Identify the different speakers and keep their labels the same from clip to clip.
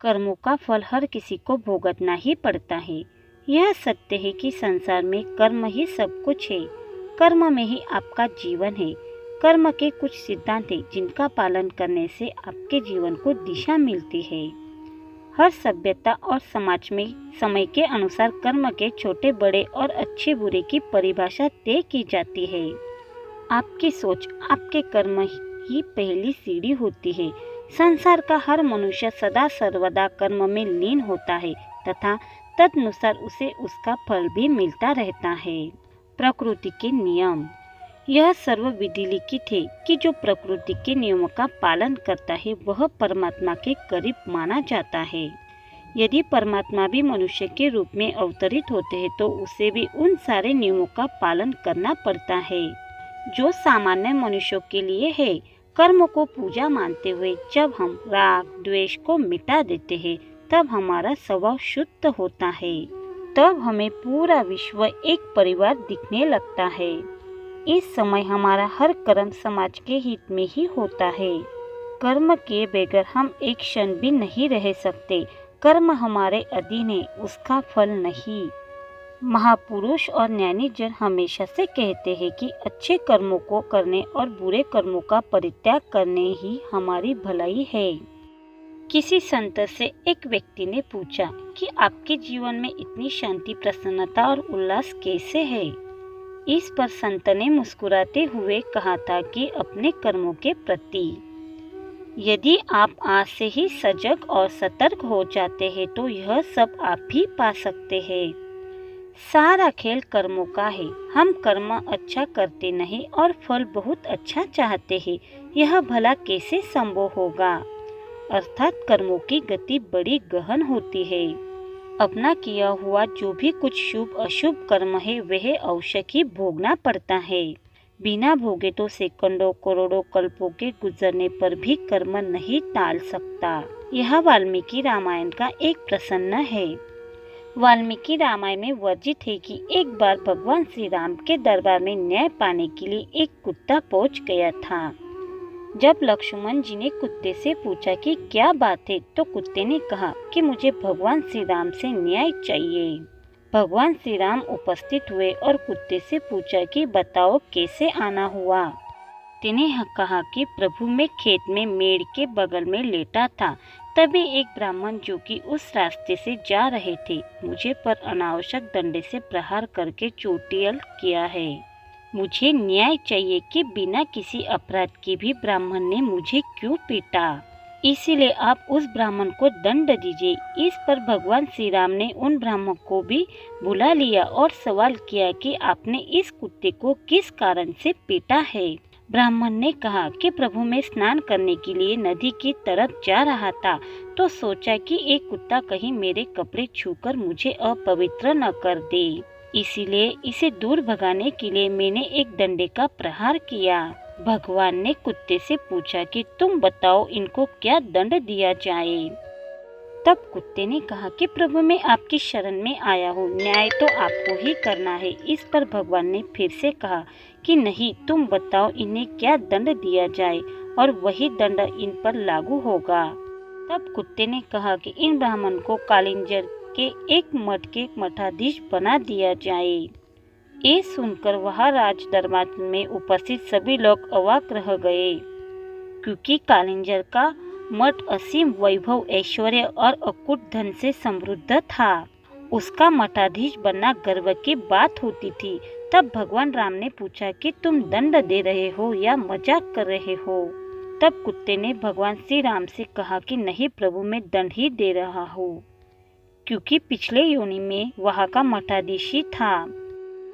Speaker 1: कर्मों का फल हर किसी को भुगतना ही पड़ता है। यह सत्य है कि संसार में कर्म ही सब कुछ है। कर्म में ही आपका जीवन है। कर्म के कुछ सिद्धांत हैं जिनका पालन करने से आपके जीवन को दिशा मिलती है। हर सभ्यता और समाज में समय के अनुसार कर्म के छोटे बड़े और अच्छे बुरे की परिभाषा तय की जाती है। आपकी सोच, आपके कर्म ही पहली सीढ़ी होती है। संसार का हर मनुष्य सदा सर्वदा कर्म में लीन होता है तथा तदनुसार उसे उसका फल भी मिलता रहता है। प्रकृति के नियम। यह सर्वविदिलिखित है कि जो प्रकृति के नियमों का पालन करता है वह परमात्मा के करीब माना जाता है। यदि परमात्मा भी मनुष्य के रूप में अवतरित होते हैं तो उसे भी उन सारे नियमों का पालन करना पड़ता है जो सामान्य मनुष्यों के लिए है। कर्म को पूजा मानते हुए जब हम राग द्वेष को मिटा देते हैं तब हमारा स्वभाव शुद्ध होता है। तब हमें पूरा विश्व एक परिवार दिखने लगता है। इस समय हमारा हर कर्म समाज के हित में ही होता है। कर्म किए बगैर हम एक क्षण भी नहीं रह सकते। कर्म हमारे अधीन है, उसका फल नहीं। महापुरुष और ज्ञानी जन हमेशा से कहते हैं कि अच्छे कर्मों को करने और बुरे कर्मों का परित्याग करने ही हमारी भलाई है। किसी संत से एक व्यक्ति ने पूछा कि आपके जीवन में इतनी शांति, प्रसन्नता और उल्लास कैसे है? इस पर संत ने मुस्कुराते हुए कहा था कि अपने कर्मों के प्रति यदि आप आज से ही सजग और सतर्क हो जाते हैं तो यह सब आप भी पा सकते हैं। सारा खेल कर्मों का है। हम कर्म अच्छा करते नहीं और फल बहुत अच्छा चाहते हैं, यह भला कैसे संभव होगा? अर्थात कर्मों की गति बड़ी गहन होती है। अपना किया हुआ जो भी कुछ शुभ अशुभ कर्म है वह अवश्य ही भोगना पड़ता है। बिना भोगे तो सेकंडों करोड़ों कल्पों के गुजरने पर भी कर्म नहीं टाल सकता। यह वाल्मीकि रामायण का एक प्रसंग है। वाल्मीकि रामायण में वर्णित है कि एक बार भगवान श्री राम के दरबार में न्याय पाने के लिए एक कुत्ता पहुंच गया था। जब लक्ष्मण जी ने कुत्ते से पूछा कि क्या बात है तो कुत्ते ने कहा कि मुझे भगवान श्री राम से न्याय चाहिए। भगवान श्री राम उपस्थित हुए और कुत्ते से पूछा कि बताओ कैसे आना हुआ। तिने कहा कि प्रभु मैं खेत में मेड़ के बगल में लेटा था, तभी एक ब्राह्मण जो कि उस रास्ते से जा रहे थे मुझे पर अनावश्यक डंडे से प्रहार करके चोटिल किया है। मुझे न्याय चाहिए कि बिना किसी अपराध के भी ब्राह्मण ने मुझे क्यों पीटा, इसीलिए आप उस ब्राह्मण को दंड दीजिए। इस पर भगवान श्री राम ने उन ब्राह्मण को भी बुला लिया और सवाल किया कि आपने इस कुत्ते को किस कारण से पीटा है। ब्राह्मण ने कहा कि प्रभु मैं स्नान करने के लिए नदी की तरफ जा रहा था तो सोचा कि एक कुत्ता कहीं मेरे कपड़े छूकर मुझे अपवित्र न कर दे, इसीलिए इसे दूर भगाने के लिए मैंने एक डंडे का प्रहार किया। भगवान ने कुत्ते से पूछा कि तुम बताओ इनको क्या दंड दिया जाए। तब कुत्ते ने कहा कि प्रभु मैं आपकी शरण में आया हूँ, न्याय तो आपको ही करना है। इस पर भगवान ने फिर से कहा कि नहीं, तुम बताओ इन्हें क्या दंड दिया जाए और वही दंड इन पर लागू होगा। तब कुत्ते ने कहा कि इन ब्राह्मण को कालिंजर के एक मठ के मठाधीश बना दिया जाए। ये सुनकर वहाँ राज दरबार में उपस्थित सभी लोग अवाक रह गए, क्योंकि कालिंजर का मठ असीम वैभव, ऐश्वर्य और अकूट धन से समृद्ध था। उसका मठाधीश बनना गर्व की बात होती थी। तब भगवान राम ने पूछा कि तुम दंड दे रहे हो या मजाक कर रहे हो। तब कुत्ते ने भगवान श्री राम से कहा कि नहीं प्रभु मैं दंड ही दे रहा हूँ, क्योंकि पिछले योनि में वहाँ का मठाधीश ही था,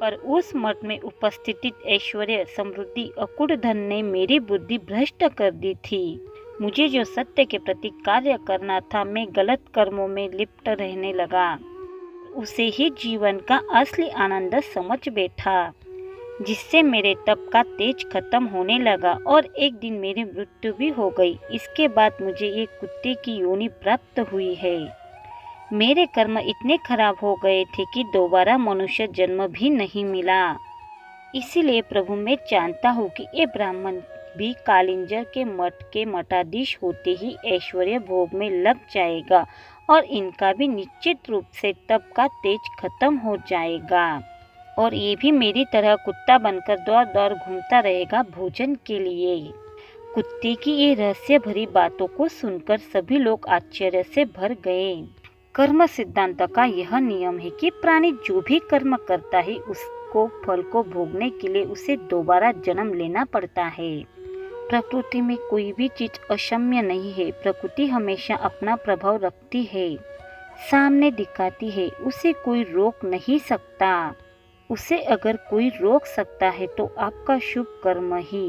Speaker 1: पर उस मठ में उपस्थित ऐश्वर्य, समृद्धि, अकूट धन ने मेरी बुद्धि भ्रष्ट कर दी थी। मुझे जो सत्य के प्रति कार्य करना था मैं गलत कर्मों में लिप्त रहने लगा। उसे ही जीवन का असली आनंद समझ बैठा, जिससे मेरे तप का तेज खत्म होने लगा और एक दिन मेरी मृत्यु भी हो गई। इसके बाद मुझे ये कुत्ते की योनि प्राप्त हुई है। मेरे कर्म इतने खराब हो गए थे कि दोबारा मनुष्य जन्म भी नहीं मिला। इसीलिए प्रभु मैं जानता हूँ कि ये ब्राह्मण भी कालिंजर के मठ के मठाधीश होते ही ऐश्वर्य भोग में लग जाएगा और इनका भी निश्चित रूप से तप का तेज खत्म हो जाएगा और ये भी मेरी तरह कुत्ता बनकर दौड़ दौड़ घूमता रहेगा भोजन के लिए। कुत्ते की ये रहस्य भरी बातों को सुनकर सभी लोग आश्चर्य से भर गए। कर्म सिद्धांत का यह नियम है कि प्राणी जो भी कर्म करता है उसको फल को भोगने के लिए उसे दोबारा जन्म लेना पड़ता है। प्रकृति में कोई भी चीज अक्षम्य नहीं है। प्रकृति हमेशा अपना प्रभाव रखती है, सामने दिखाती है, उसे कोई रोक नहीं सकता। उसे अगर कोई रोक सकता है तो आपका शुभ कर्म ही।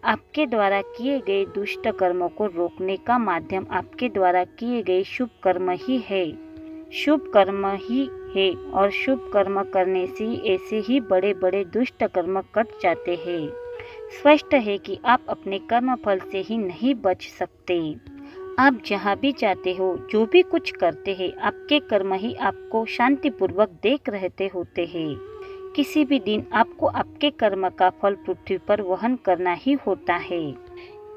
Speaker 1: आपके द्वारा किए गए दुष्ट कर्मों को रोकने का माध्यम आपके द्वारा किए गए शुभ कर्म ही है। शुभ कर्म ही है और शुभ कर्म करने से ऐसे ही बड़े बड़े दुष्ट कर्म कट जाते हैं। स्पष्ट है कि आप अपने कर्म फल से ही नहीं बच सकते। आप जहाँ भी जाते हो, जो भी कुछ करते हैं, आपके कर्म ही आपको शांतिपूर्वक देख रहते होते हैं। किसी भी दिन आपको आपके कर्म का फल पृथ्वी पर वहन करना ही होता है,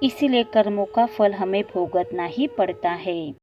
Speaker 1: इसीलिए कर्मों का फल हमें भुगतना ही पड़ता है।